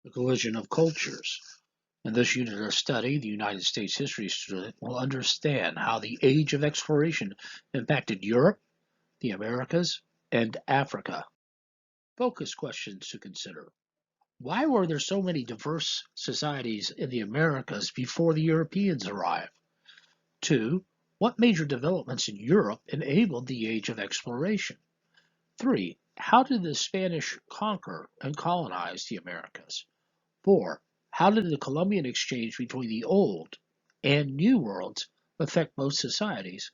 The collision of cultures. In this unit of study, the United States history student will understand how the age of exploration impacted Europe, the Americas, and Africa. Focus questions to consider. Why were there so many diverse societies in the Americas before the Europeans arrived? 2. What major developments in Europe enabled the age of exploration? 3. How did the Spanish conquer and colonize the Americas? 4. How did the Columbian Exchange between the Old and New Worlds affect both societies?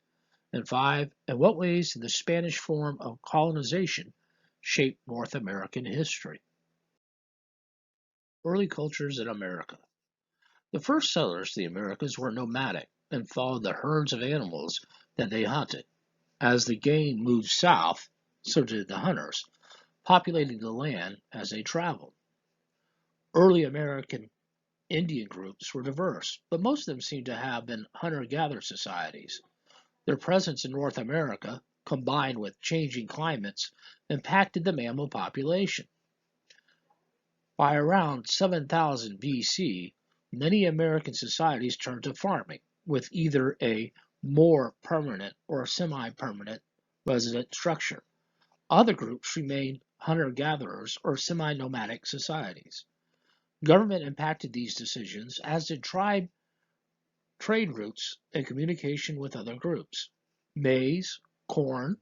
And 5. In what ways did the Spanish form of colonization shape North American history? Early cultures in America. The first settlers to the Americas were nomadic and followed the herds of animals that they hunted. As the game moved south, so did the hunters, populating the land as they traveled. Early American Indian groups were diverse, but most of them seem to have been hunter-gatherer societies. Their presence in North America, combined with changing climates, impacted the mammal population. By around 7000 BC, many American societies turned to farming, with either a more permanent or semi-permanent resident structure. Other groups remained hunter-gatherers or semi-nomadic societies. Government impacted these decisions, as did trade routes and communication with other groups. Maize, corn,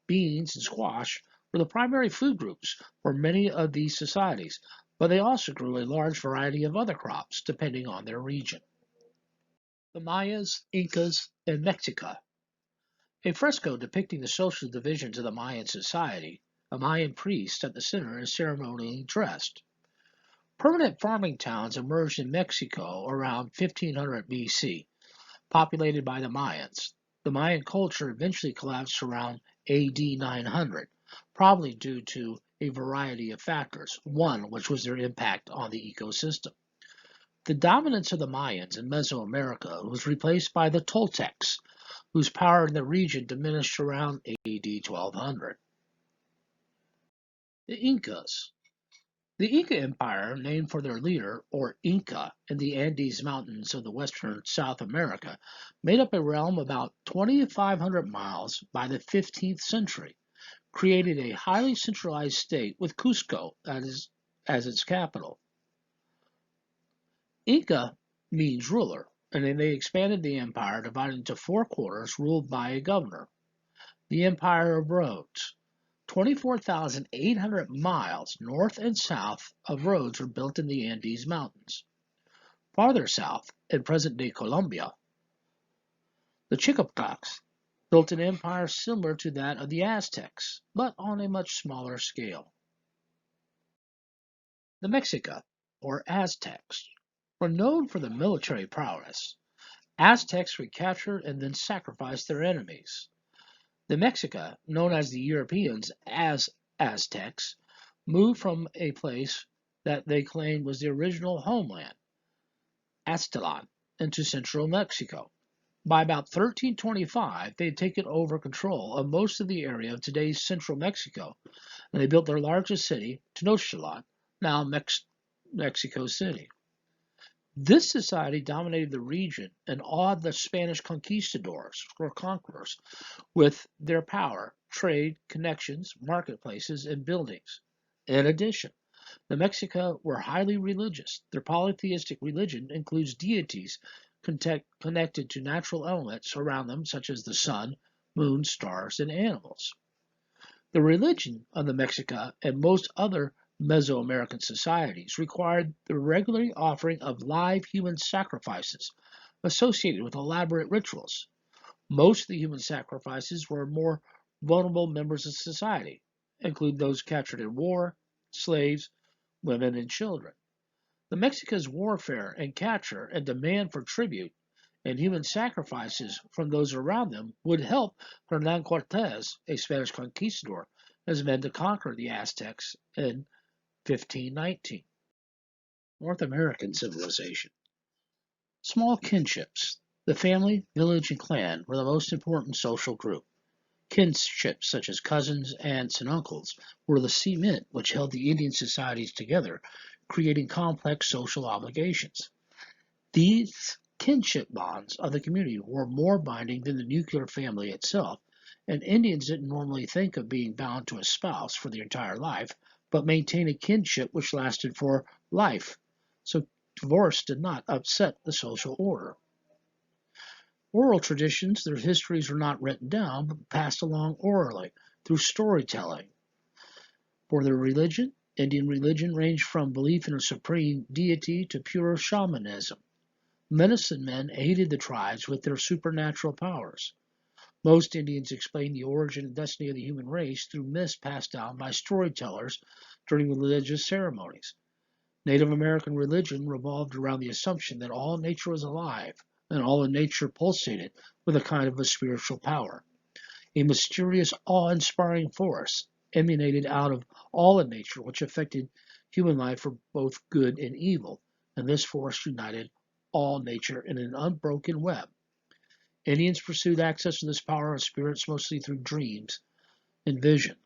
beans, and squash were the primary food groups for many of these societies, but they also grew a large variety of other crops depending on their region. The Mayas, Incas, and Mexica. A fresco depicting the social divisions of the Mayan society, a Mayan priest at the center is ceremonially dressed. Permanent farming towns emerged in Mexico around 1500 BC, populated by the Mayans. The Mayan culture eventually collapsed around AD 900, probably due to a variety of factors, one which was their impact on the ecosystem. The dominance of the Mayans in Mesoamerica was replaced by the Toltecs, whose power in the region diminished around AD 1200. The Incas. The Inca Empire, named for their leader, or Inca, in the Andes Mountains of the western South America, made up a realm about 2,500 miles by the 15th century, created a highly centralized state with Cusco as its capital. Inca means ruler, and then they expanded the empire, divided into four quarters ruled by a governor. The Empire of Roads. 24,800 miles north and south of roads were built in the Andes Mountains. Farther south, in present-day Colombia, the Chickapows built an empire similar to that of the Aztecs, but on a much smaller scale. The Mexica, or Aztecs, were known for their military prowess. Aztecs recaptured and then sacrificed their enemies. The Mexica, known as the Europeans as Aztecs, moved from a place that they claimed was the original homeland, Aztlan, into central Mexico. By about 1325, they had taken over control of most of the area of today's central Mexico, and they built their largest city, Tenochtitlan, now Mexico City. This society dominated the region and awed the Spanish conquistadors, or conquerors, with their power, trade, connections, marketplaces, and buildings. In addition, the Mexica were highly religious. Their polytheistic religion includes deities connected to natural elements around them, such as the sun, moon, stars, and animals. The religion of the Mexica and most other Mesoamerican societies required the regular offering of live human sacrifices associated with elaborate rituals. Most of the human sacrifices were more vulnerable members of society, including those captured in war, slaves, women, and children. The Mexica's warfare and capture and demand for tribute and human sacrifices from those around them would help Hernan Cortes, a Spanish conquistador, his men to conquer the Aztecs in 1519. North American civilization. Small kinships. The family, village, and clan were the most important social group. Kinships such as cousins, aunts, and uncles were the cement which held the Indian societies together, creating complex social obligations. These kinship bonds of the community were more binding than the nuclear family itself, and Indians didn't normally think of being bound to a spouse for their entire life, but maintained a kinship which lasted for life. So divorce did not upset the social order. Oral traditions, their histories were not written down, but passed along orally through storytelling. For their religion, Indian religion ranged from belief in a supreme deity to pure shamanism. Medicine men aided the tribes with their supernatural powers. Most Indians explain the origin and destiny of the human race through myths passed down by storytellers during religious ceremonies. Native American religion revolved around the assumption that all nature was alive and all in nature pulsated with a kind of a spiritual power, a mysterious, awe-inspiring force emanated out of all in nature which affected human life for both good and evil, and this force united all nature in an unbroken web. Indians pursued access to this power of spirits mostly through dreams and vision.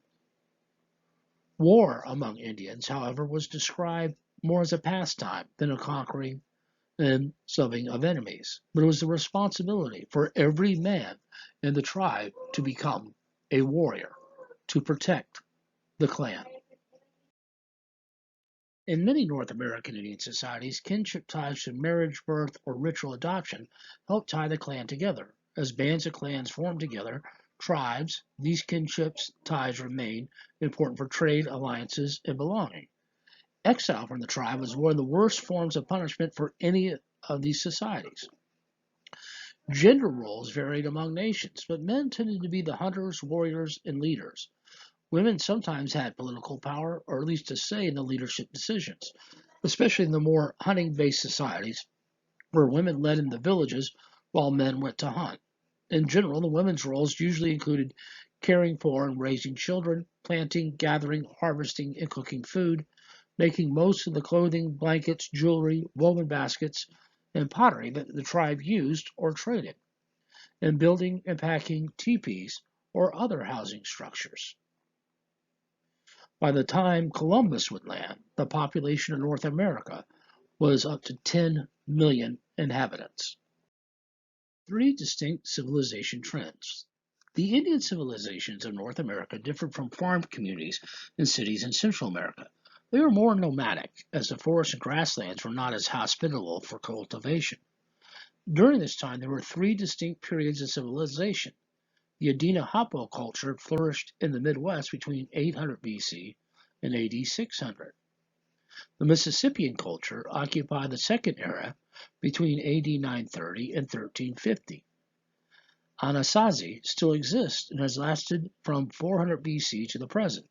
War among Indians, however, was described more as a pastime than a conquering and subing of enemies, but it was the responsibility for every man in the tribe to become a warrior, to protect the clan. In many North American Indian societies, kinship ties to marriage, birth, or ritual adoption help tie the clan together. As bands of clans form together, tribes, these kinships ties remain important for trade, alliances, and belonging. Exile from the tribe was one of the worst forms of punishment for any of these societies. Gender roles varied among nations, but men tended to be the hunters, warriors, and leaders. Women sometimes had political power, or at least a say in the leadership decisions, especially in the more hunting based societies where women led in the villages while men went to hunt. In general, the women's roles usually included caring for and raising children, planting, gathering, harvesting, and cooking food, making most of the clothing, blankets, jewelry, woven baskets, and pottery that the tribe used or traded, and building and packing teepees or other housing structures. By the time Columbus would land, the population of North America was up to 10 million inhabitants. Three distinct civilization trends. The Indian civilizations of North America differed from farm communities in cities in Central America. They were more nomadic, as the forests and grasslands were not as hospitable for cultivation. During this time, there were three distinct periods of civilization. The Adena Hoppo culture flourished in the Midwest between 800 BC and AD 600. The Mississippian culture occupied the second era between AD 930 and 1350. Anasazi still exists and has lasted from 400 BC to the present.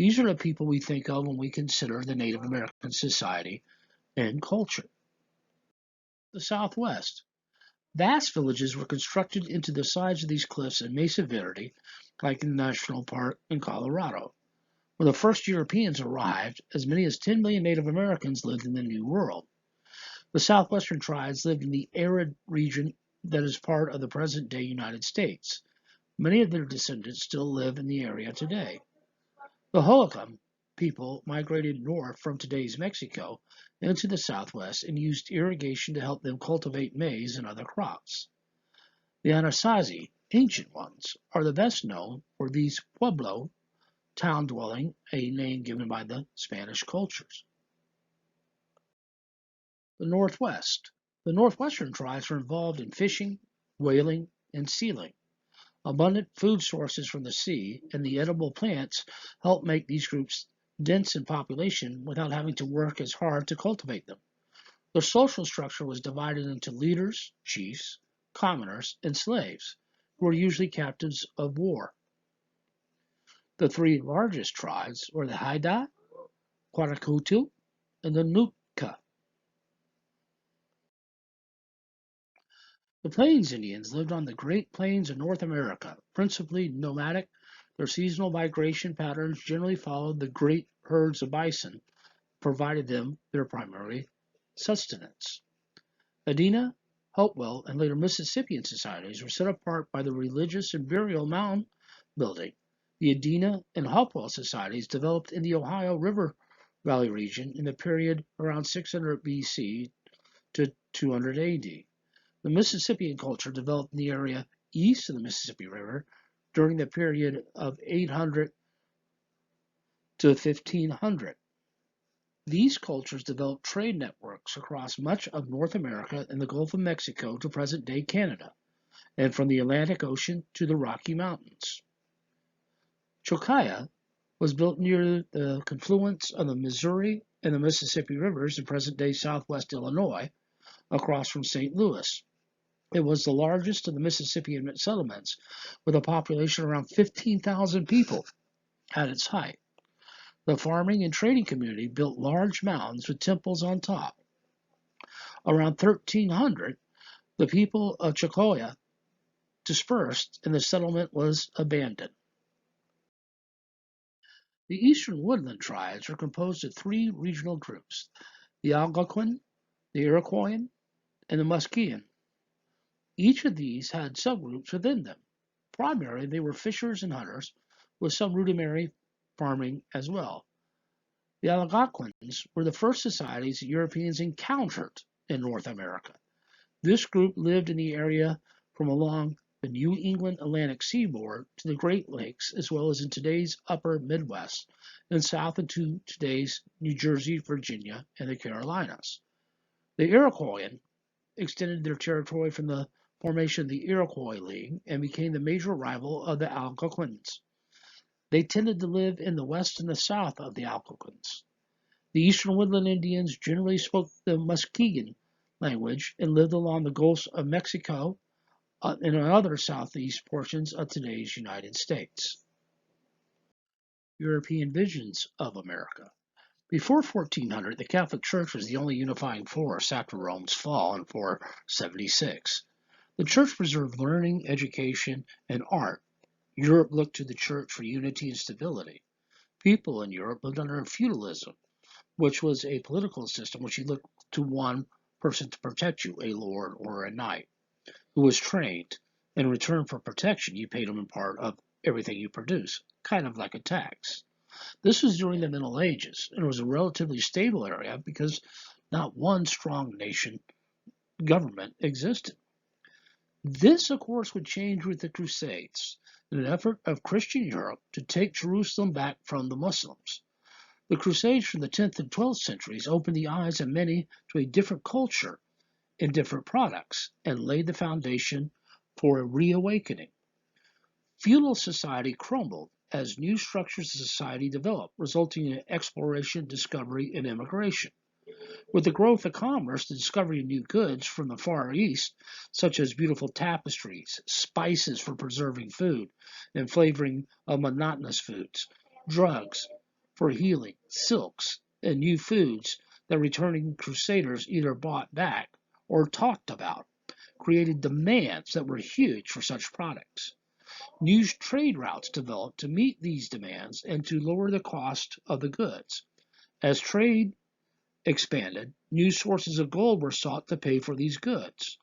These are the people we think of when we consider the Native American society and culture. The Southwest. Vast villages were constructed into the sides of these cliffs in Mesa Verde, like in the National Park in Colorado. When the first Europeans arrived, as many as 10 million Native Americans lived in the New World. The southwestern tribes lived in the arid region that is part of the present-day United States. Many of their descendants still live in the area today. The Holcomb people migrated north from today's Mexico into the southwest and used irrigation to help them cultivate maize and other crops. The Anasazi, ancient ones, are the best known for these Pueblo, town dwelling, a name given by the Spanish cultures. The Northwest. The northwestern tribes were involved in fishing, whaling, and sealing. Abundant food sources from the sea and the edible plants helped make these groups dense in population without having to work as hard to cultivate them. Their social structure was divided into leaders, chiefs, commoners, and slaves, who were usually captives of war. The three largest tribes were the Haida, Quaracutu, and the Nootka. The Plains Indians lived on the Great Plains of North America, principally nomadic. Their seasonal migration patterns generally followed the great herds of bison, provided them their primary sustenance. Adena, Hopewell, and later Mississippian societies were set apart by the religious and burial mound building. The Adena and Hopewell societies developed in the Ohio River Valley region in the period around 600 BC to 200 AD. The Mississippian culture developed in the area east of the Mississippi River during the period of 800 to 1500. These cultures developed trade networks across much of North America and the Gulf of Mexico to present-day Canada, and from the Atlantic Ocean to the Rocky Mountains. Chocaya was built near the confluence of the Missouri and the Mississippi rivers in present-day southwest Illinois, across from St. Louis. It was the largest of the Mississippian settlements, with a population around 15,000 people at its height. The farming and trading community built large mounds with temples on top. Around 1300, the people of Chocoya dispersed and the settlement was abandoned. The eastern woodland tribes are composed of three regional groups: the Algonquin, the Iroquois, and the Muskegon. Each of these had subgroups within them. Primarily, they were fishers and hunters, with some rudimentary farming as well. The Algonquins were the first societies that Europeans encountered in North America. This group lived in the area from along the New England Atlantic seaboard to the Great Lakes, as well as in today's upper Midwest and south into today's New Jersey, Virginia, and the Carolinas. The Iroquois extended their territory from the formation of the Iroquois League and became the major rival of the Algonquins. They tended to live in the west and the south of the Algonquins. The eastern woodland Indians generally spoke the Muskegon language and lived along the Gulf of Mexico and in other southeast portions of today's United States. European visions of America. Before 1400, the Catholic Church was the only unifying force after Rome's fall in 476. The Church preserved learning, education, and art. Europe looked to the Church for unity and stability. People in Europe lived under feudalism, which was a political system which you looked to one person to protect you, a lord or a knight, who was trained. In return for protection, you paid him in part of everything you produce, kind of like a tax. This was during the Middle Ages, and it was a relatively stable area because not one strong nation government existed. This, of course, would change with the Crusades, in an effort of Christian Europe to take Jerusalem back from the Muslims. The Crusades from the 10th and 12th centuries opened the eyes of many to a different culture and different products, and laid the foundation for a reawakening. Feudal society crumbled as new structures of society developed, resulting in exploration, discovery, and immigration. With the growth of commerce, the discovery of new goods from the Far East, such as beautiful tapestries, spices for preserving food and flavoring of monotonous foods, drugs for healing, silks, and new foods that returning crusaders either bought back or talked about, created demands that were huge for such products. New trade routes developed to meet these demands and to lower the cost of the goods. As trade expanded, new sources of gold were sought to pay for these goods.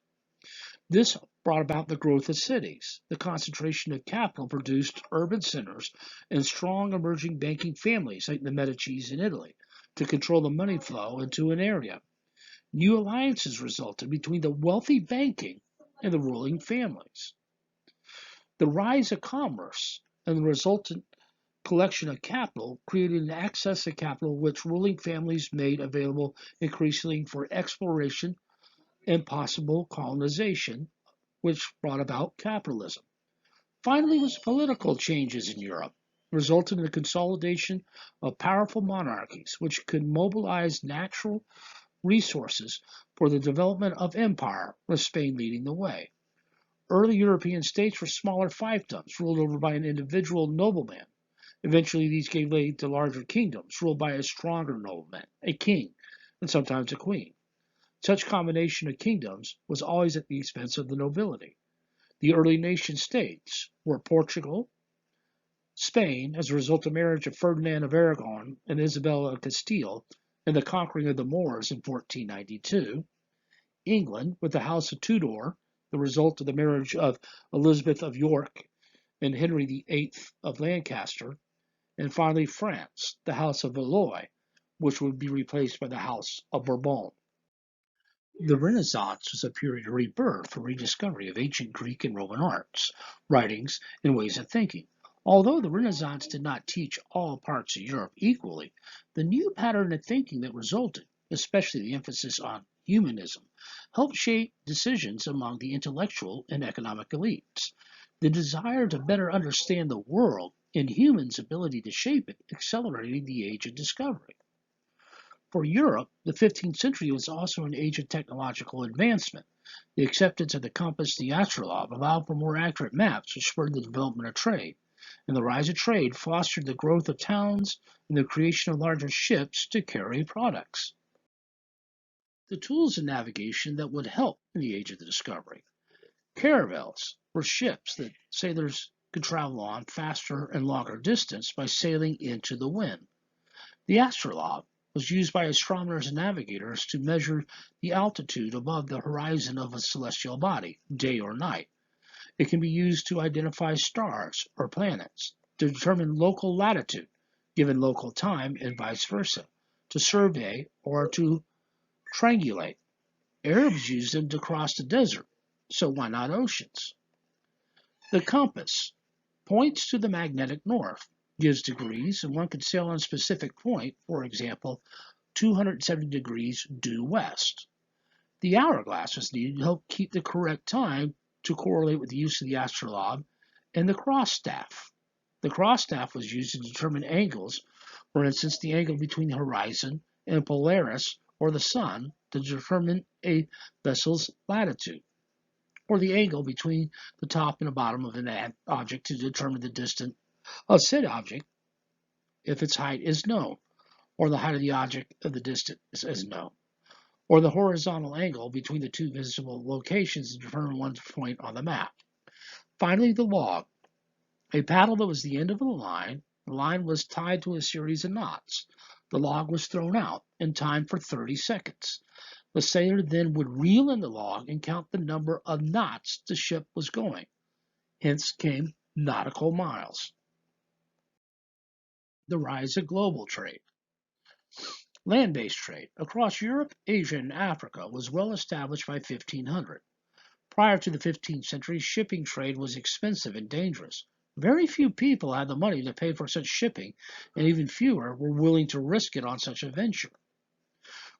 This brought about the growth of cities. The concentration of capital produced urban centers and strong emerging banking families like the Medicis in Italy to control the money flow into an area. New alliances resulted between the wealthy banking and the ruling families. The rise of commerce and the resultant collection of capital created an access to capital which ruling families made available increasingly for exploration and possible colonization, which brought about capitalism. Finally was political changes in Europe, resulting in the consolidation of powerful monarchies which could mobilize natural resources for the development of empire, with Spain leading the way. Early European states were smaller fiefdoms ruled over by an individual nobleman. Eventually, these gave way to larger kingdoms ruled by a stronger nobleman, a king, and sometimes a queen. Such combination of kingdoms was always at the expense of the nobility. The early nation states were Portugal, Spain, as a result of marriage of Ferdinand of Aragon and Isabella of Castile, and the conquering of the Moors in 1492, England, with the House of Tudor, the result of the marriage of Elizabeth of York and Henry VIII of Lancaster, and finally France, the House of Valois, which would be replaced by the House of Bourbon. The Renaissance was a period of rebirth for rediscovery of ancient Greek and Roman arts, writings, and ways of thinking. Although the Renaissance did not teach all parts of Europe equally, the new pattern of thinking that resulted, especially the emphasis on humanism, helped shape decisions among the intellectual and economic elites. The desire to better understand the world and humans' ability to shape it accelerated the age of discovery. For Europe, the 15th century was also an age of technological advancement. The acceptance of the compass and the astrolabe allowed for more accurate maps, which spurred the development of trade. And the rise of trade fostered the growth of towns and the creation of larger ships to carry products. The tools of navigation that would help in the age of the discovery. Caravels were ships that sailors could travel on faster and longer distance by sailing into the wind. The astrolabe was used by astronomers and navigators to measure the altitude above the horizon of a celestial body, day or night. It can be used to identify stars or planets, to determine local latitude, given local time, and vice versa, to survey or to triangulate. Arabs used them to cross the desert, so why not oceans? The compass points to the magnetic north, gives degrees, and one could sail on a specific point, for example, 270 degrees due west. The hourglass was needed to help keep the correct time to correlate with the use of the astrolabe and the cross staff. The cross staff was used to determine angles, for instance, the angle between the horizon and Polaris or the sun to determine a vessel's latitude, or the angle between the top and the bottom of an object to determine the distance of said object if its height is known, or the height of the object of the distance is known, or the horizontal angle between the two visible locations to determine one's point on the map. Finally, the log, a paddle that was the end of the line. The line was tied to a series of knots. The log was thrown out and timed for 30 seconds. The sailor then would reel in the log and count the number of knots the ship was going. Hence came nautical miles. The rise of global trade. Land-based trade across Europe, Asia, and Africa was well established by 1500. Prior to the 15th century, shipping trade was expensive and dangerous. Very few people had the money to pay for such shipping, and even fewer were willing to risk it on such a venture.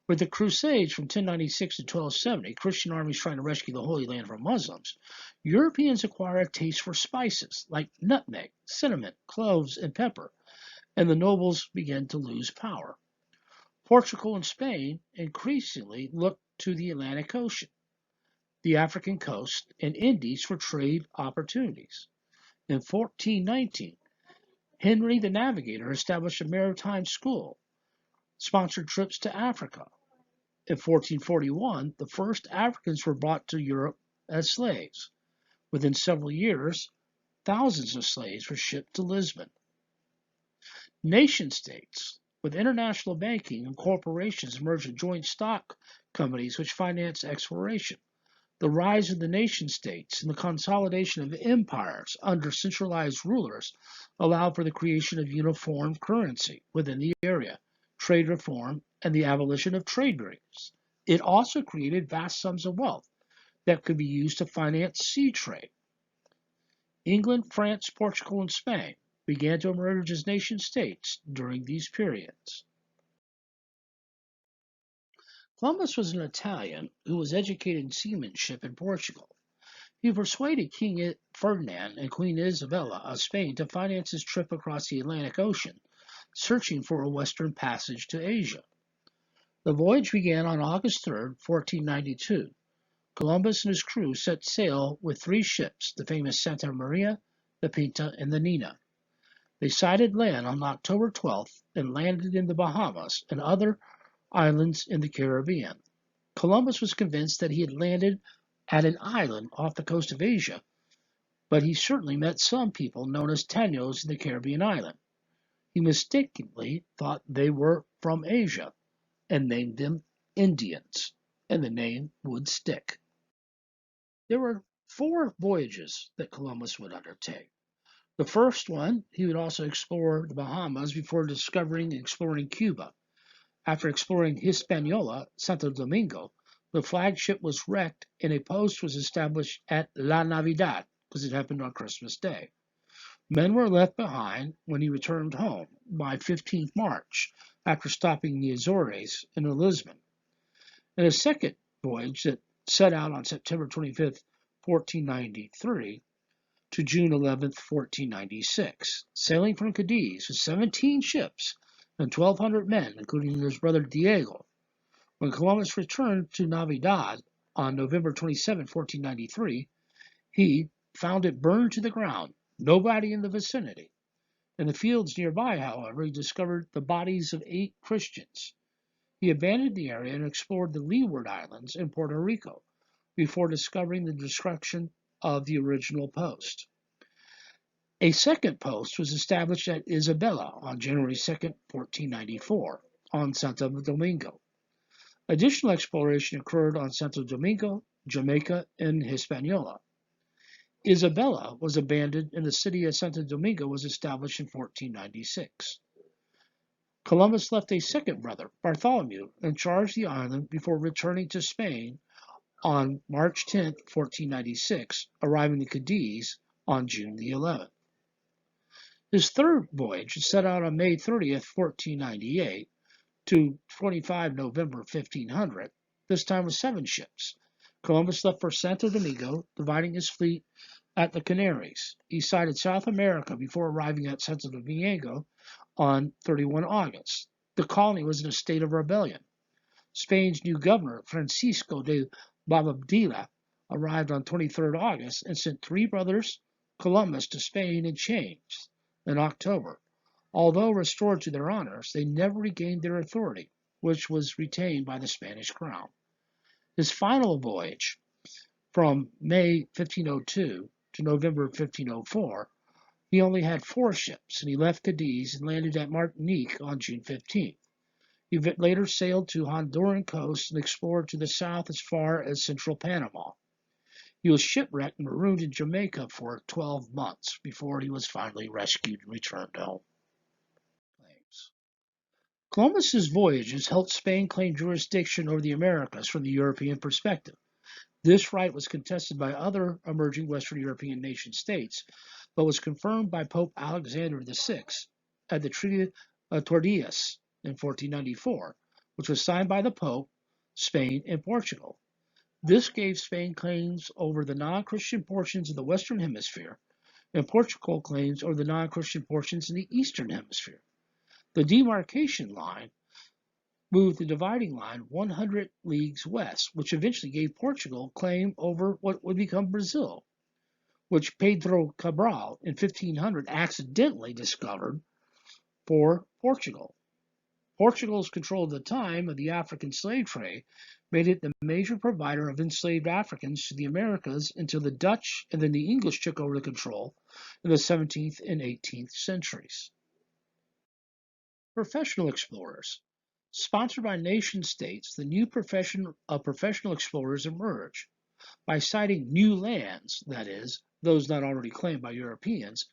With the Crusades from 1096 to 1270, Christian armies trying to rescue the Holy Land from Muslims, Europeans acquired a taste for spices like nutmeg, cinnamon, cloves, and pepper, and the nobles began to lose power. Portugal and Spain increasingly looked to the Atlantic Ocean, the African coast, and Indies for trade opportunities. In 1419, Henry the Navigator established a maritime school, sponsored trips to Africa. In 1441, the first Africans were brought to Europe as slaves. Within several years, thousands of slaves were shipped to Lisbon. Nation states, with international banking and corporations emerged as joint stock companies which financed exploration. The rise of the nation states and the consolidation of empires under centralized rulers allowed for the creation of uniform currency within the area, trade reform, and the abolition of trade barriers. It also created vast sums of wealth that could be used to finance sea trade. England, France, Portugal, and Spain began to emerge as nation states during these periods. Columbus was an Italian who was educated in seamanship in Portugal. He persuaded King Ferdinand and Queen Isabella of Spain to finance his trip across the Atlantic Ocean, searching for a western passage to Asia. The voyage began on August 3, 1492. Columbus and his crew set sail with three ships, the famous Santa Maria, the Pinta, and the Nina. They sighted land on October 12th and landed in the Bahamas and other islands in the Caribbean. Columbus was convinced that he had landed at an island off the coast of Asia, but he certainly met some people known as Tanos in the Caribbean island. He mistakenly thought they were from Asia and named them Indians, and the name would stick. There were four voyages that Columbus would undertake. The first one, he would also explore the Bahamas before discovering and exploring Cuba. After exploring Hispaniola, Santo Domingo, the flagship was wrecked and a post was established at La Navidad because it happened on Christmas Day. Men were left behind when he returned home by 15th March after stopping the Azores and in Lisbon. In a second voyage that set out on September 25th, 1493 to June 11th, 1496, sailing from Cadiz with 17 ships and 1,200 men, including his brother Diego. When Columbus returned to Navidad on November 27, 1493, he found it burned to the ground, nobody in the vicinity. In the fields nearby, however, he discovered the bodies of 8 Christians. He abandoned the area and explored the Leeward Islands in Puerto Rico before discovering the destruction of the original post. A second post was established at Isabela on January 2, 1494, on Santo Domingo. Additional exploration occurred on Santo Domingo, Jamaica, and Hispaniola. Isabela was abandoned and the city of Santo Domingo was established in 1496. Columbus left a second brother, Bartholomew, in charge of the island before returning to Spain on March 10, 1496, arriving in Cadiz on June the 11th. His third voyage set out on May 30th, 1498 to 25 November 1500, this time with 7 ships. Columbus left for Santo Domingo, dividing his fleet at the Canaries. He sighted South America before arriving at Santo Domingo on 31 August. The colony was in a state of rebellion. Spain's new governor, Francisco de Bobadilla, arrived on 23 August and sent 3 brothers Columbus to Spain in chains in October. Although restored to their honors, they never regained their authority, which was retained by the Spanish crown. His final voyage, from May 1502 to November 1504, he only had 4 ships, and he left Cadiz and landed at Martinique on June 15th. He later sailed to Honduran coast and explored to the south as far as central Panama. He was shipwrecked and marooned in Jamaica for 12 months before he was finally rescued and returned home. Columbus's voyages helped Spain claim jurisdiction over the Americas from the European perspective. This right was contested by other emerging Western European nation-states, but was confirmed by Pope Alexander VI at the Treaty of Tordesillas in 1494, which was signed by the Pope, Spain, and Portugal. This gave Spain claims over the non-Christian portions of the Western Hemisphere, and Portugal claims over the non-Christian portions in the Eastern Hemisphere. The demarcation line moved the dividing line 100 leagues west, which eventually gave Portugal claim over what would become Brazil, which Pedro Cabral in 1500 accidentally discovered for Portugal. Portugal's control at the time of the African slave trade made it the major provider of enslaved Africans to the Americas until the Dutch and then the English took over the control in the 17th and 18th centuries. Professional explorers. Sponsored by nation-states, the new profession of professional explorers emerged. By sighting new lands, that is, those not already claimed by Europeans,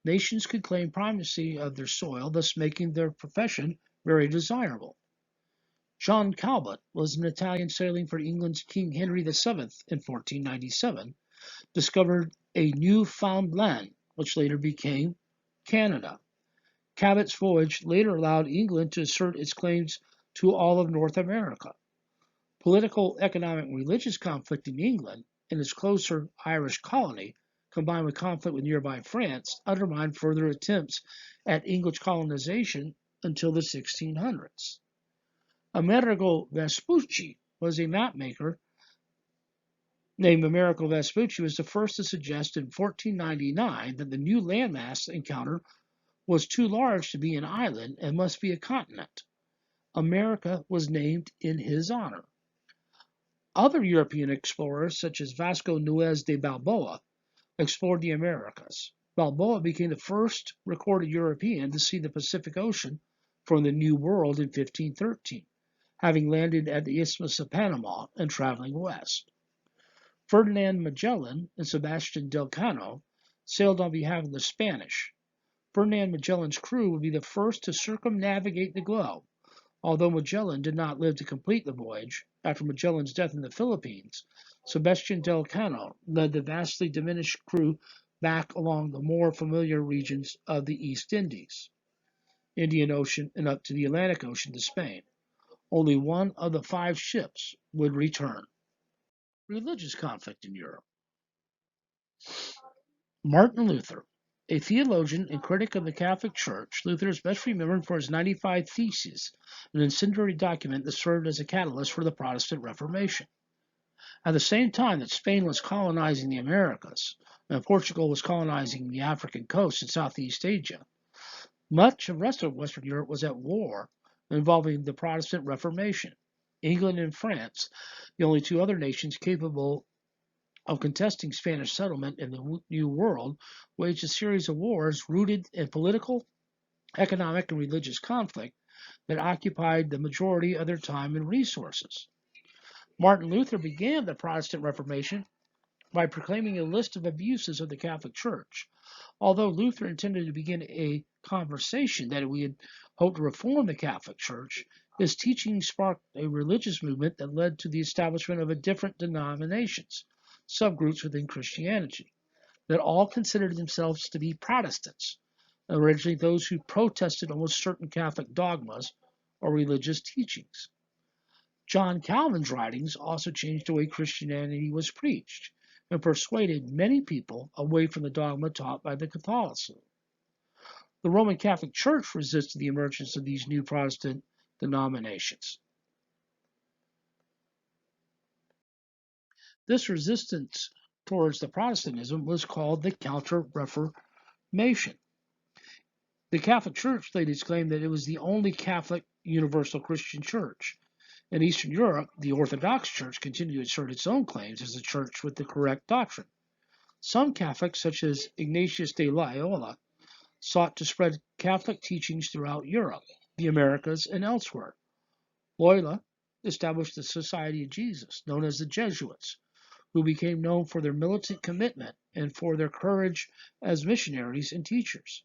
nations could claim primacy of their soil, thus making their profession very desirable. John Cabot was an Italian sailing for England's King Henry VII in 1497, discovered a new found land, which later became Canada. Cabot's voyage later allowed England to assert its claims to all of North America. Political, economic, and religious conflict in England and its closer Irish colony, combined with conflict with nearby France, undermined further attempts at English colonization until the 1600s. Amerigo Vespucci was a mapmaker named Amerigo Vespucci was the first to suggest in 1499 that the new landmass encountered was too large to be an island and must be a continent. America was named in his honor. Other European explorers, such as Vasco Nuez de Balboa, explored the Americas. Balboa became the first recorded European to see the Pacific Ocean from the New World in 1513, having landed at the Isthmus of Panama and traveling west. Ferdinand Magellan and Sebastian Delcano sailed on behalf of the Spanish. Ferdinand Magellan's crew would be the first to circumnavigate the globe, Although Magellan did not live to complete the voyage, after Magellan's death in the Philippines, Sebastian del Cano led the vastly diminished crew back along the more familiar regions of the East Indies, Indian Ocean, and up to the Atlantic Ocean to Spain. Only one of the 5 ships would return. Religious conflict in Europe. Martin Luther. A theologian and critic of the Catholic Church, Luther is best remembered for his 95 Theses, an incendiary document that served as a catalyst for the Protestant Reformation. At the same time that Spain was colonizing the Americas and Portugal was colonizing the African coast in Southeast Asia, much of the rest of Western Europe was at war involving the Protestant Reformation. England and France, the only 2 other nations capable of contesting Spanish settlement in the New World, waged a series of wars rooted in political, economic, and religious conflict that occupied the majority of their time and resources. Martin Luther began the Protestant Reformation by proclaiming a list of abuses of the Catholic Church. Although Luther intended to begin a conversation that we had hoped to reform the Catholic Church, his teaching sparked a religious movement that led to the establishment of different denominations, subgroups within Christianity, that all considered themselves to be Protestants, originally those who protested almost certain Catholic dogmas or religious teachings. John Calvin's writings also changed the way Christianity was preached and persuaded many people away from the dogma taught by the Catholicism. The Roman Catholic Church resisted the emergence of these new Protestant denominations. This resistance towards the Protestantism was called the Counter-Reformation. The Catholic Church laid its claim that it was the only Catholic universal Christian church. In Eastern Europe, the Orthodox Church continued to assert its own claims as a church with the correct doctrine. Some Catholics, such as Ignatius de Loyola, sought to spread Catholic teachings throughout Europe, the Americas, and elsewhere. Loyola established the Society of Jesus, known as the Jesuits, who became known for their militant commitment and for their courage as missionaries and teachers.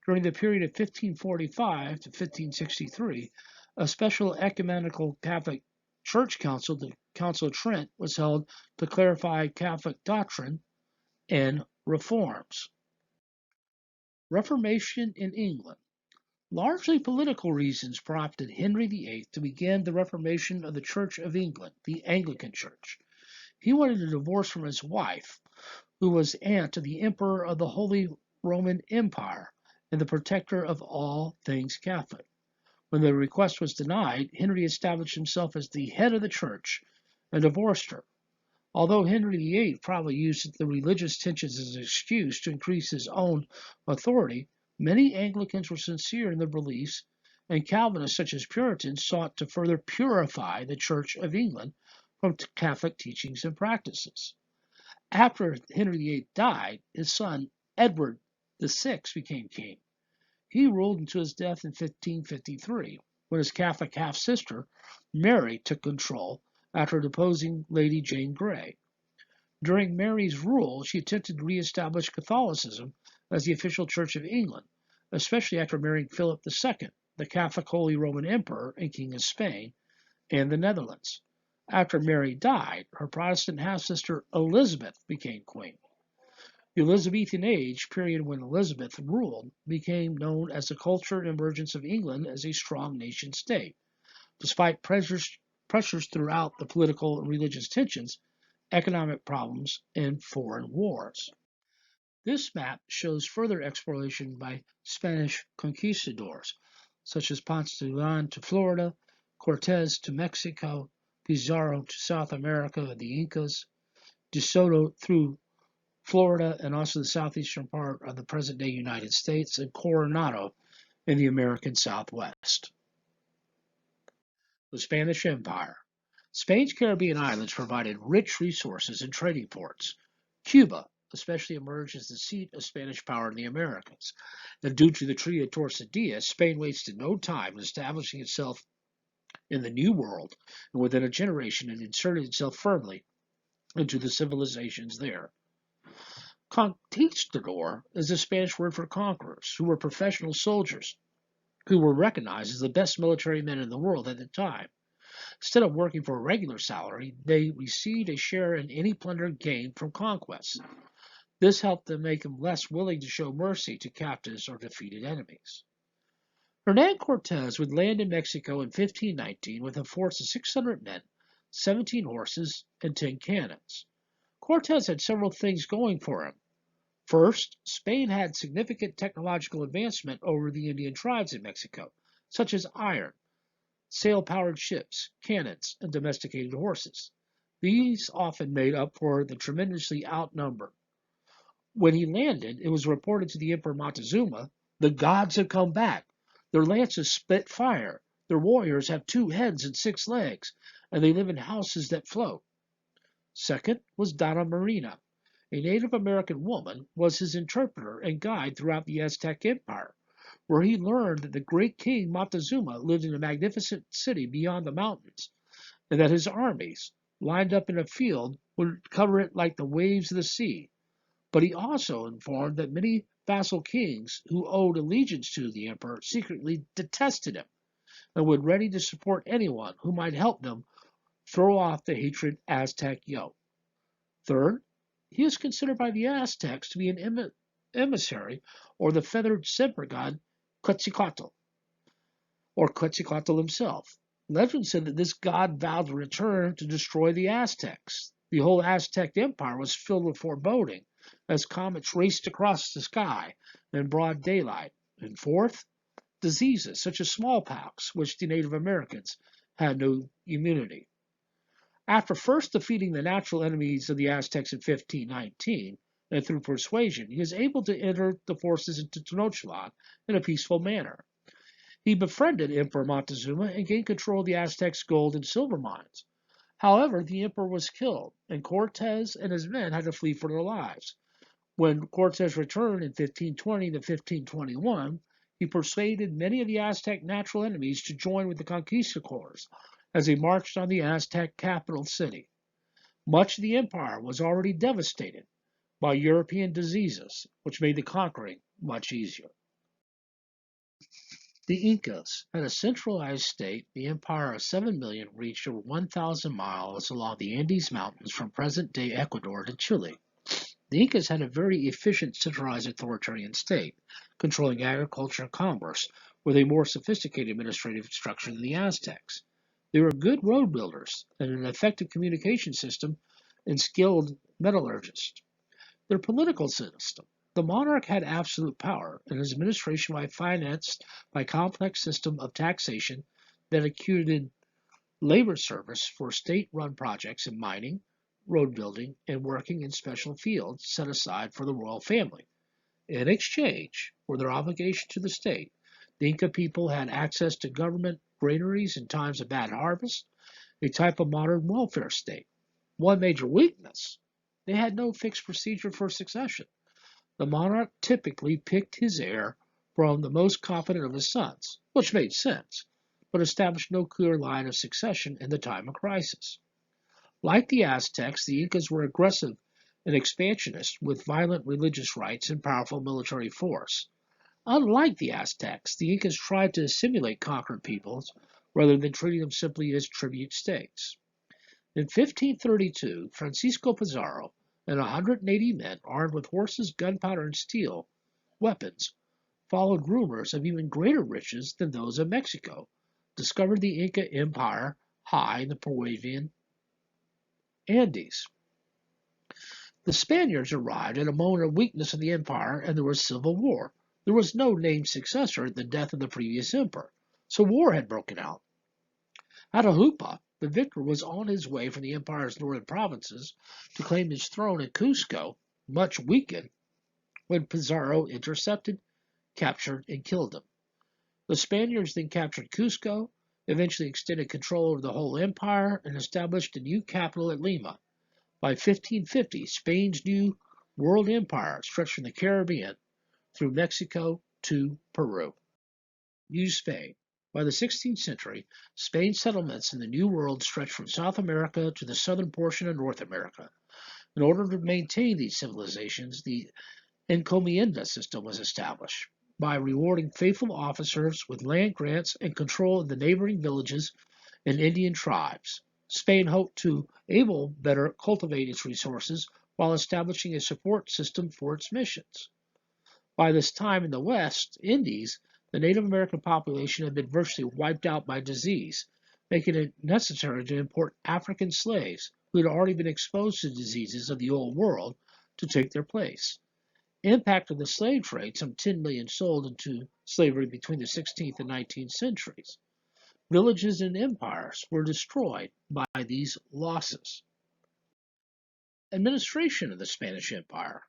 During the period of 1545 to 1563, a special ecumenical Catholic Church Council, the Council of Trent, was held to clarify Catholic doctrine and reforms. Reformation in England. Largely political reasons prompted Henry VIII to begin the reformation of the Church of England, the Anglican Church. He wanted a divorce from his wife, who was aunt to the Emperor of the Holy Roman Empire and the protector of all things Catholic. When the request was denied, Henry established himself as the head of the church and divorced her. Although Henry VIII probably used the religious tensions as an excuse to increase his own authority, many Anglicans were sincere in their beliefs, and Calvinists such as Puritans sought to further purify the Church of England from Catholic teachings and practices. After Henry VIII died, his son Edward VI became king. He ruled until his death in 1553, when his Catholic half-sister, Mary, took control after deposing Lady Jane Grey. During Mary's rule, she attempted to re-establish Catholicism as the official Church of England, especially after marrying Philip II, the Catholic Holy Roman Emperor and King of Spain and the Netherlands. After Mary died, her Protestant half-sister Elizabeth became queen. The Elizabethan age, period when Elizabeth ruled, became known as the culture and emergence of England as a strong nation-state. Despite pressures throughout the political and religious tensions, economic problems, and foreign wars. This map shows further exploration by Spanish conquistadors, such as Ponce de Leon to Florida, Cortez to Mexico, Pizarro to South America, the Incas, De Soto through Florida and also the southeastern part of the present-day United States, and Coronado in the American Southwest. The Spanish Empire. Spain's Caribbean islands provided rich resources and trading ports. Cuba especially emerged as the seat of Spanish power in the Americas, and due to the Treaty of Tordesillas, Spain wasted no time in establishing itself in the New World, and within a generation it inserted itself firmly into the civilizations there. Conquistador is the Spanish word for conquerors, who were professional soldiers who were recognized as the best military men in the world at the time. Instead of working for a regular salary, they received a share in any plunder gained from conquest. This helped them make them less willing to show mercy to captives or defeated enemies. Hernan Cortez would land in Mexico in 1519 with a force of 600 men, 17 horses, and 10 cannons. Cortez had several things going for him. First, Spain had significant technological advancement over the Indian tribes in Mexico, such as iron, sail-powered ships, cannons, and domesticated horses. These often made up for the tremendously outnumbered. When he landed, it was reported to the Emperor Montezuma, "The gods have come back. Their lances spit fire. Their warriors have 2 heads and 6 legs, and they live in houses that float." Second was Donna Marina. A Native American woman was his interpreter and guide throughout the Aztec Empire, where he learned that the great king Montezuma lived in a magnificent city beyond the mountains, and that his armies, lined up in a field, would cover it like the waves of the sea. But he also informed that many vassal kings who owed allegiance to the emperor secretly detested him and were ready to support anyone who might help them throw off the hatred Aztec yoke. Third, he is considered by the Aztecs to be an emissary or the feathered sempre god Quetzalcoatl, or Quetzalcoatl himself. Legend said that this god vowed to return to destroy the Aztecs. The whole Aztec empire was filled with foreboding as comets raced across the sky in broad daylight. And fourth, diseases such as smallpox, which the Native Americans had no immunity. After first defeating the natural enemies of the Aztecs in 1519, and through persuasion, he was able to enter the forces into Tenochtitlan in a peaceful manner. He befriended Emperor Montezuma and gained control of the Aztecs' gold and silver mines. However, the emperor was killed, and Cortez and his men had to flee for their lives. When Cortez returned in 1520 to 1521, he persuaded many of the Aztec natural enemies to join with the conquistadors as they marched on the Aztec capital city. Much of the empire was already devastated by European diseases, which made the conquering much easier. The Incas had a centralized state. The empire of 7 million reached over 1,000 miles along the Andes Mountains from present-day Ecuador to Chile. The Incas had a very efficient centralized authoritarian state, controlling agriculture and commerce, with a more sophisticated administrative structure than the Aztecs. They were good road builders and an effective communication system and skilled metallurgists. Their political system. The monarch had absolute power, and his administration was financed by a complex system of taxation that included labor service for state-run projects in mining, road building, and working in special fields set aside for the royal family. In exchange for their obligation to the state, the Inca people had access to government granaries in times of bad harvest, a type of modern welfare state. One major weakness: they had no fixed procedure for succession. The monarch typically picked his heir from the most competent of his sons, which made sense, but established no clear line of succession in the time of crisis. Like the Aztecs, the Incas were aggressive and expansionist with violent religious rites and powerful military force. Unlike the Aztecs, the Incas tried to assimilate conquered peoples rather than treating them simply as tribute states. In 1532, Francisco Pizarro and 180 men armed with horses, gunpowder, and steel weapons followed rumors of even greater riches than those of Mexico, discovered the Inca Empire high in the Peruvian Andes. The Spaniards arrived at a moment of weakness of the empire, and there was civil war. There was no named successor at the death of the previous emperor, so war had broken out. Atahualpa, the victor, was on his way from the empire's northern provinces to claim his throne at Cusco, much weakened, when Pizarro intercepted, captured, and killed him. The Spaniards then captured Cusco, eventually extended control over the whole empire, and established a new capital at Lima. By 1550, Spain's new world empire stretched from the Caribbean through Mexico to Peru. New Spain. By the 16th century, Spain's settlements in the New World stretched from South America to the southern portion of North America. In order to maintain these civilizations, the encomienda system was established. by rewarding faithful officers with land grants and control of the neighboring villages and Indian tribes. Spain hoped to able better cultivate its resources while establishing a support system for its missions. By this time in the West Indies, the Native American population had been virtually wiped out by disease, making it necessary to import African slaves who had already been exposed to diseases of the Old World to take their place. Impact of the slave trade, some 10 million sold into slavery between the 16th and 19th centuries. Villages and empires were destroyed by these losses. Administration of the Spanish Empire.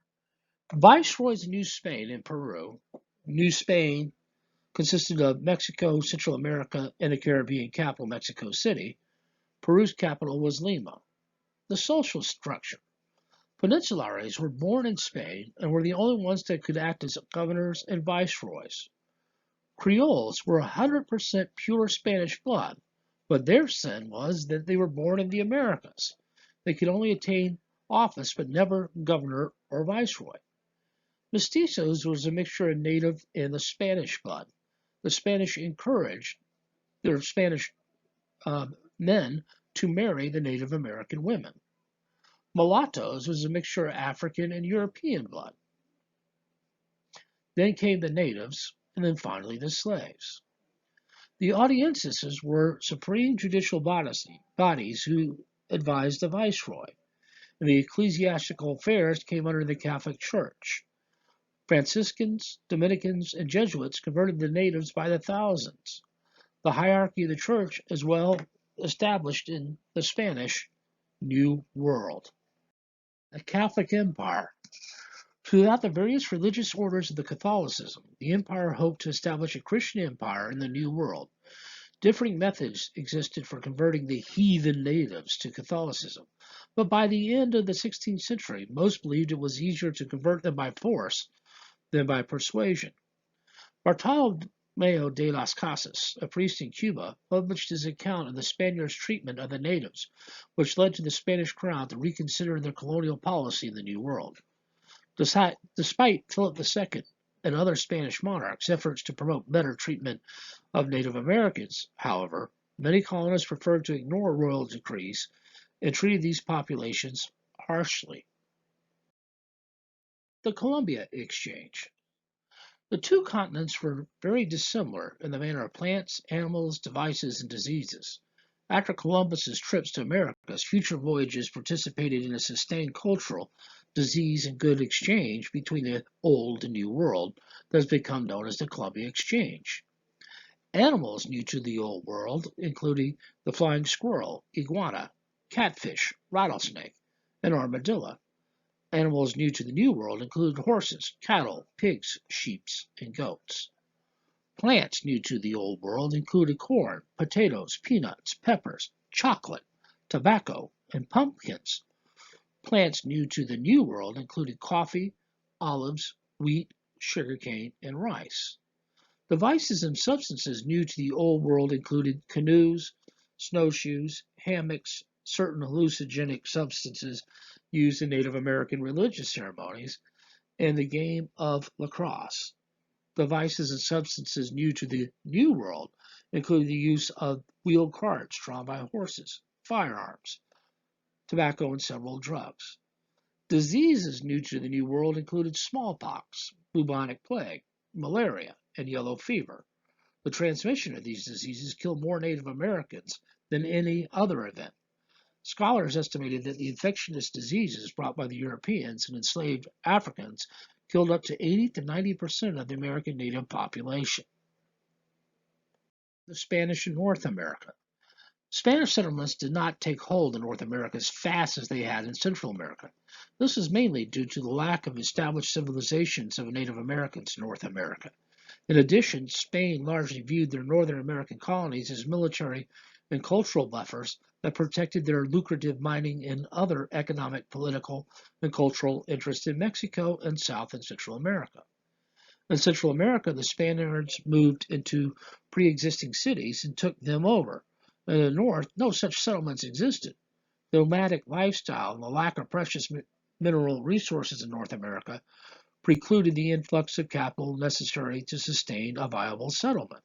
Viceroys of New Spain and Peru. New Spain consisted of Mexico, Central America, and the Caribbean capital, Mexico City. Peru's capital was Lima. The social structure. Peninsulares were born in Spain and were the only ones that could act as governors and viceroys. Creoles were 100% pure Spanish blood, but their sin was that they were born in the Americas. They could only attain office but never governor or viceroy. Mestizos was a mixture of native and the Spanish blood. The Spanish encouraged their Spanish men to marry the Native American women. Mulattoes was a mixture of African and European blood. Then came the natives, and then finally the slaves. The audiencias were supreme judicial bodies who advised the viceroy, and the ecclesiastical affairs came under the Catholic Church. Franciscans, Dominicans, and Jesuits converted the natives by the thousands. The hierarchy of the church is well established in the Spanish New World. A Catholic Empire. Throughout the various religious orders of the Catholicism, the empire hoped to establish a Christian empire in the New World. Differing methods existed for converting the heathen natives to Catholicism, but by the end of the 16th century, most believed it was easier to convert them by force than by persuasion. Bartolomeo de las Casas, a priest in Cuba, published his account of the Spaniards' treatment of the natives, which led to the Spanish crown to reconsider their colonial policy in the New World. Despite Philip II and other Spanish monarchs' efforts to promote better treatment of Native Americans, however, many colonists preferred to ignore royal decrees and treated these populations harshly. The Columbian Exchange. The two continents were very dissimilar in the manner of plants, animals, devices, and diseases. After Columbus's trips to Americas, future voyages participated in a sustained cultural, disease, and good exchange between the Old and New World that has become known as the Columbian Exchange. Animals new to the Old World, including the flying squirrel, iguana, catfish, rattlesnake, and armadillo. Animals new to the New World included horses, cattle, pigs, sheep, and goats. Plants new to the Old World included corn, potatoes, peanuts, peppers, chocolate, tobacco, and pumpkins. Plants new to the New World included coffee, olives, wheat, sugarcane, and rice. Devices and substances new to the Old World included canoes, snowshoes, hammocks, certain hallucinogenic substances used in Native American religious ceremonies, and the game of lacrosse. Devices and substances new to the New World include the use of wheeled carts drawn by horses, firearms, tobacco, and several drugs. Diseases new to the New World included smallpox, bubonic plague, malaria, and yellow fever. The transmission of these diseases killed more Native Americans than any other event. Scholars estimated that the infectious diseases brought by the Europeans and enslaved Africans killed up to 80 to 90% of the American native population. The Spanish in North America. Spanish settlements did not take hold in North America as fast as they had in Central America. This was mainly due to the lack of established civilizations of Native Americans in North America. In addition, Spain largely viewed their Northern American colonies as military and cultural buffers that protected their lucrative mining and other economic, political, and cultural interests in Mexico and South and Central America. In Central America, the Spaniards moved into pre-existing cities and took them over. In the north, no such settlements existed. The nomadic lifestyle and the lack of precious mineral resources in North America precluded the influx of capital necessary to sustain a viable settlement.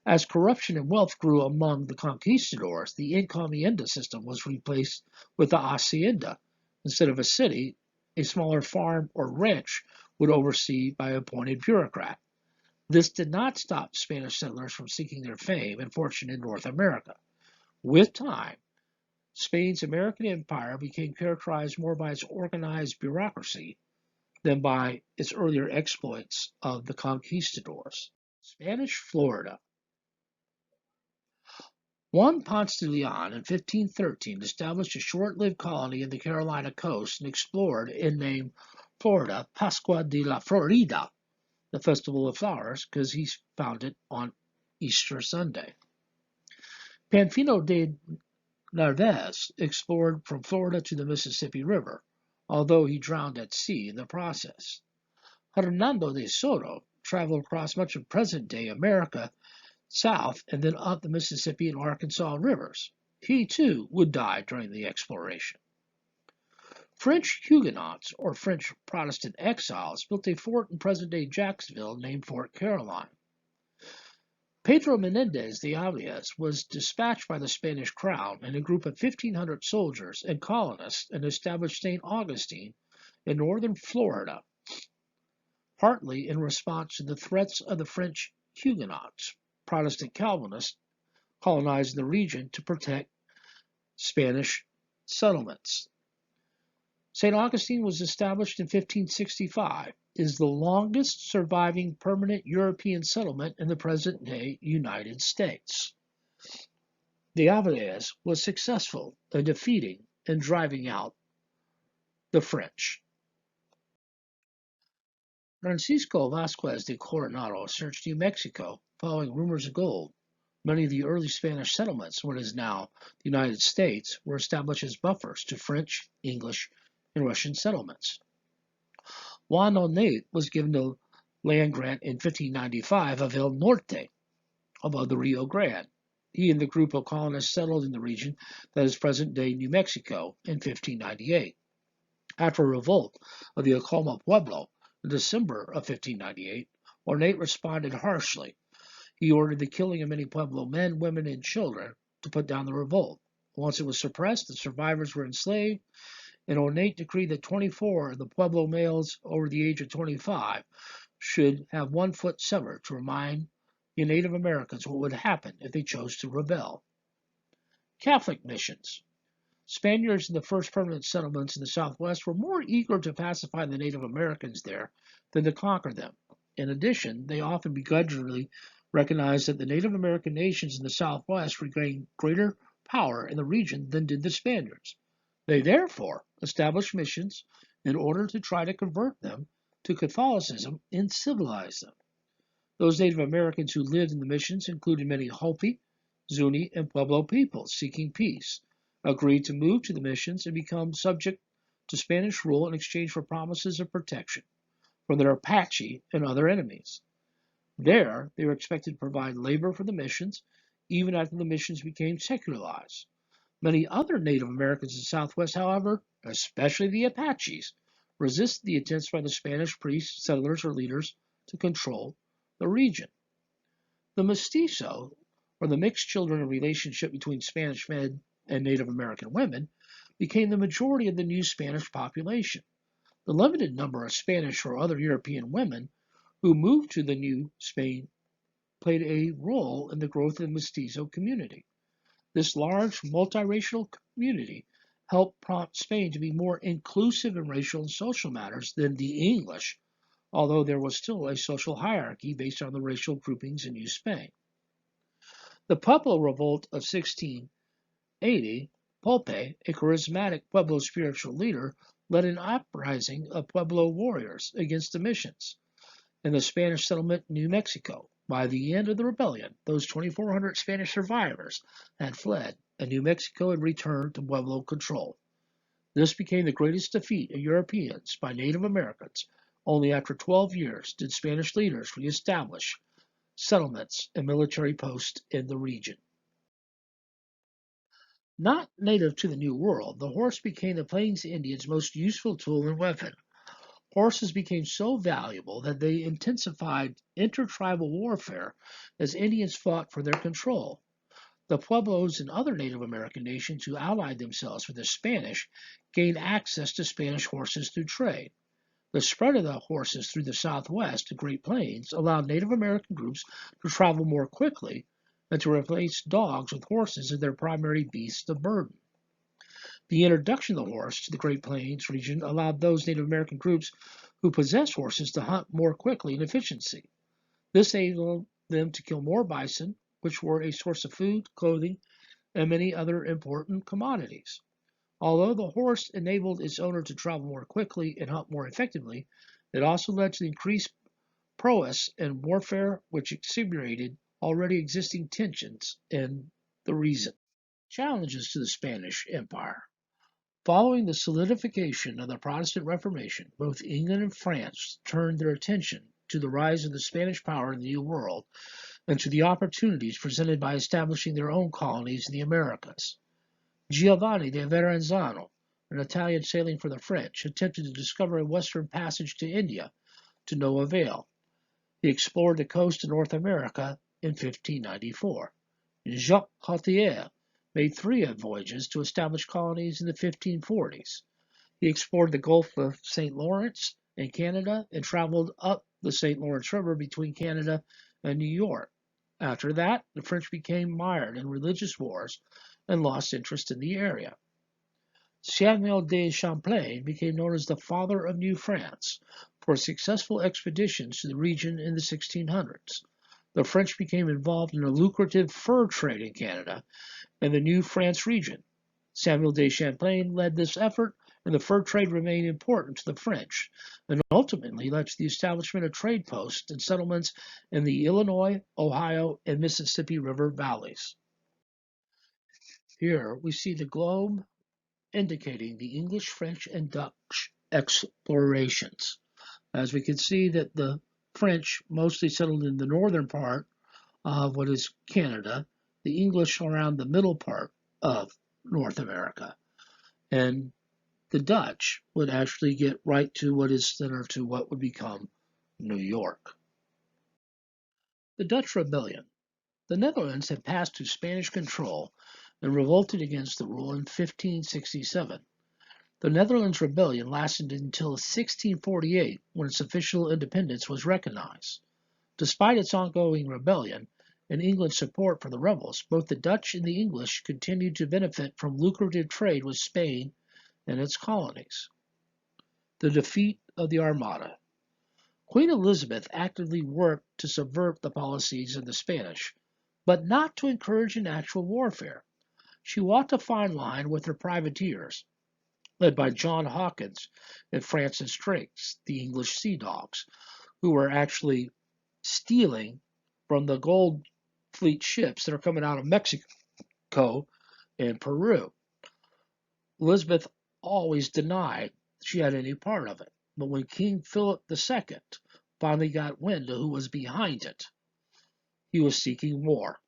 As corruption and wealth grew among the conquistadors, the encomienda system was replaced with the hacienda. Instead of a city, a smaller farm or ranch would oversee by appointed bureaucrat. This did not stop Spanish settlers from seeking their fame and fortune in North America. With time, Spain's American empire became characterized more by its organized bureaucracy than by its earlier exploits of the conquistadors. Spanish Florida. Juan Ponce de Leon in 1513 established a short-lived colony in the Carolina coast and explored and named Florida Pascua de la Florida, the Festival of Flowers, because he found it on Easter Sunday. Panfilo de Narvaez explored from Florida to the Mississippi River, although he drowned at sea in the process. Hernando de Soto traveled across much of present-day America south and then up the Mississippi and Arkansas rivers. He, too, would die during the exploration. French Huguenots, or French Protestant exiles, built a fort in present-day Jacksonville named Fort Caroline. Pedro Menendez de Arias was dispatched by the Spanish crown and a group of 1,500 soldiers and colonists and established St. Augustine in northern Florida, partly in response to the threats of the French Huguenots, Protestant Calvinists, colonizing the region to protect Spanish settlements. St. Augustine was established in 1565, is the longest surviving permanent European settlement in the present-day United States. De Avilés was successful in defeating and driving out the French. Francisco Vasquez de Coronado searched New Mexico following rumors of gold. Many of the early Spanish settlements, what is now the United States, were established as buffers to French, English, and Russian settlements. Juan Oñate was given a land grant in 1595 of El Norte, above the Rio Grande. He and the group of colonists settled in the region that is present-day New Mexico in 1598. After a revolt of the Acoma Pueblo in December of 1598, Oñate responded harshly. He ordered the killing of many Pueblo men, women, and children to put down the revolt. Once it was suppressed, the survivors were enslaved, and Oñate decreed that 24 of the Pueblo males over the age of 25 should have one foot severed to remind the Native Americans what would happen if they chose to rebel. Catholic missions. Spaniards in the first permanent settlements in the Southwest were more eager to pacify the Native Americans there than to conquer them. In addition, they often begrudgingly recognized that the Native American nations in the Southwest regained greater power in the region than did the Spaniards. They therefore established missions in order to try to convert them to Catholicism and civilize them. Those Native Americans who lived in the missions included many Hopi, Zuni, and Pueblo peoples seeking peace, agreed to move to the missions and become subject to Spanish rule in exchange for promises of protection from their Apache and other enemies. There, they were expected to provide labor for the missions, even after the missions became secularized. Many other Native Americans in the Southwest, however, especially the Apaches, resisted the attempts by the Spanish priests, settlers, or leaders to control the region. The mestizo, or the mixed children relationship between Spanish men and Native American women, became the majority of the new Spanish population. The limited number of Spanish or other European women who moved to the new Spain played a role in the growth of the mestizo community. This large multiracial community helped prompt Spain to be more inclusive in racial and social matters than the English, although there was still a social hierarchy based on the racial groupings in New Spain. The Pueblo Revolt of 1680, Pope, a charismatic Pueblo spiritual leader, led an uprising of Pueblo warriors against the missions in the Spanish settlement in New Mexico. By the end of the rebellion, those 2,400 Spanish survivors had fled, and New Mexico had returned to Pueblo control. This became the greatest defeat of Europeans by Native Americans. Only after 12 years did Spanish leaders reestablish settlements and military posts in the region. Not native to the New World, the horse became the Plains Indians' most useful tool and weapon. Horses became so valuable that they intensified intertribal warfare as Indians fought for their control. The Pueblos and other Native American nations who allied themselves with the Spanish gained access to Spanish horses through trade. The spread of the horses through the Southwest to Great Plains allowed Native American groups to travel more quickly and to replace dogs with horses as their primary beasts of burden. The introduction of the horse to the Great Plains region allowed those Native American groups who possessed horses to hunt more quickly and efficiency. This enabled them to kill more bison, which were a source of food, clothing, and many other important commodities. Although the horse enabled its owner to travel more quickly and hunt more effectively, it also led to increased prowess in warfare, which exacerbated already existing tensions in the region. Challenges to the Spanish Empire. Following the solidification of the Protestant Reformation, both England and France turned their attention to the rise of the Spanish power in the New World and to the opportunities presented by establishing their own colonies in the Americas. Giovanni de Verrazano, an Italian sailing for the French, attempted to discover a western passage to India to no avail. He explored the coast of North America in 1594. Jacques Cartier made three voyages to establish colonies in the 1540s. He explored the Gulf of St. Lawrence in Canada and traveled up the St. Lawrence River between Canada and New York. After that, the French became mired in religious wars and lost interest in the area. Samuel de Champlain became known as the father of New France for successful expeditions to the region in the 1600s. The French became involved in a lucrative fur trade in Canada and the New France region. Samuel de Champlain led this effort, and the fur trade remained important to the French, and ultimately led to the establishment of trade posts and settlements in the Illinois, Ohio, and Mississippi River valleys. Here we see the globe indicating the English, French, and Dutch explorations. As we can see that the French mostly settled in the northern part of what is Canada, the English around the middle part of North America, and the Dutch would actually get right to what is center to what would become New York. The Dutch Rebellion. The Netherlands had passed to Spanish control and revolted against the rule in 1567. The Netherlands Rebellion lasted until 1648 when its official independence was recognized. Despite its ongoing rebellion and England's support for the rebels, both the Dutch and the English continued to benefit from lucrative trade with Spain and its colonies. The defeat of the Armada. Queen Elizabeth actively worked to subvert the policies of the Spanish, but not to encourage an actual warfare. She walked a fine line with her privateers, led by John Hawkins and Francis Drake, the English sea dogs, who were actually stealing from the gold fleet ships that are coming out of Mexico and Peru. Elizabeth always denied she had any part of it, but when King Philip II finally got wind of who was behind it, he was seeking war.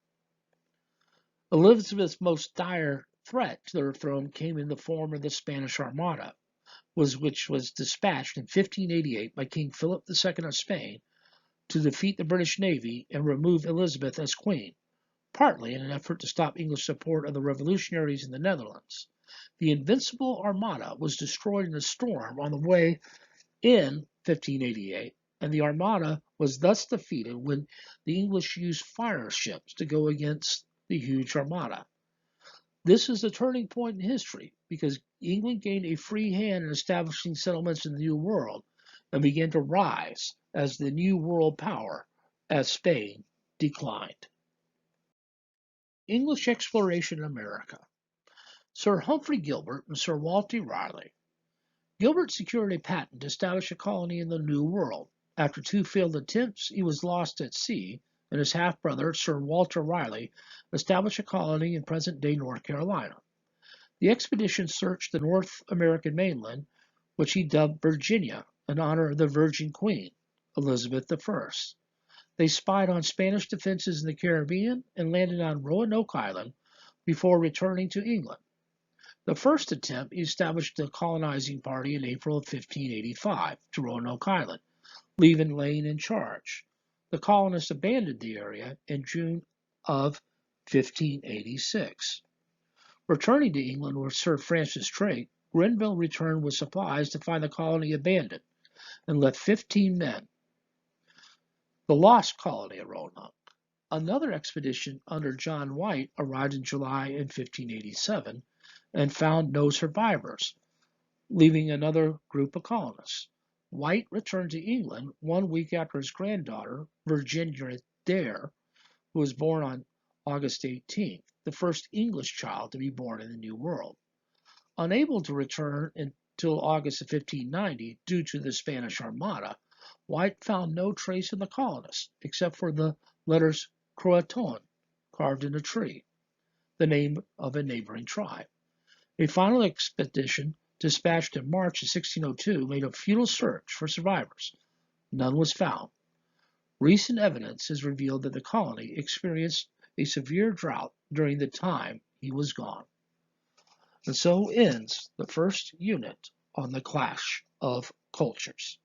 Elizabeth's most dire threat to her throne came in the form of the Spanish Armada, which was dispatched in 1588 by King Philip II of Spain to defeat the British Navy and remove Elizabeth as queen, partly in an effort to stop English support of the revolutionaries in the Netherlands. The Invincible Armada was destroyed in a storm on the way in 1588, and the Armada was thus defeated when the English used fire ships to go against the huge Armada. This is a turning point in history because England gained a free hand in establishing settlements in the New World and began to rise as the new world power as Spain declined. English exploration in America. Sir Humphrey Gilbert and Sir Walter Raleigh. Gilbert secured a patent to establish a colony in the New World. After two failed attempts, he was lost at sea, and his half-brother, Sir Walter Raleigh, established a colony in present-day North Carolina. The expedition searched the North American mainland, which he dubbed Virginia, in honor of the Virgin Queen, Elizabeth I. They spied on Spanish defenses in the Caribbean and landed on Roanoke Island before returning to England. The first attempt established the colonizing party in April of 1585 to Roanoke Island, leaving Lane in charge. The colonists abandoned the area in June of 1586. Returning to England with Sir Francis Drake, Grenville returned with supplies to find the colony abandoned and left 15 men. The lost colony of Roanoke. Another expedition under John White arrived in July in 1587 and found no survivors, leaving another group of colonists. White returned to England 1 week after his granddaughter, Virginia Dare, who was born on August 18th, the first English child to be born in the New World. Unable to return until August of 1590 due to the Spanish Armada, White found no trace of the colonists except for the letters Croatan carved in a tree, the name of a neighboring tribe. A final expedition dispatched in March of 1602 made a futile search for survivors. None was found. Recent evidence has revealed that the colony experienced a severe drought during the time he was gone. And so ends the first unit on the clash of cultures.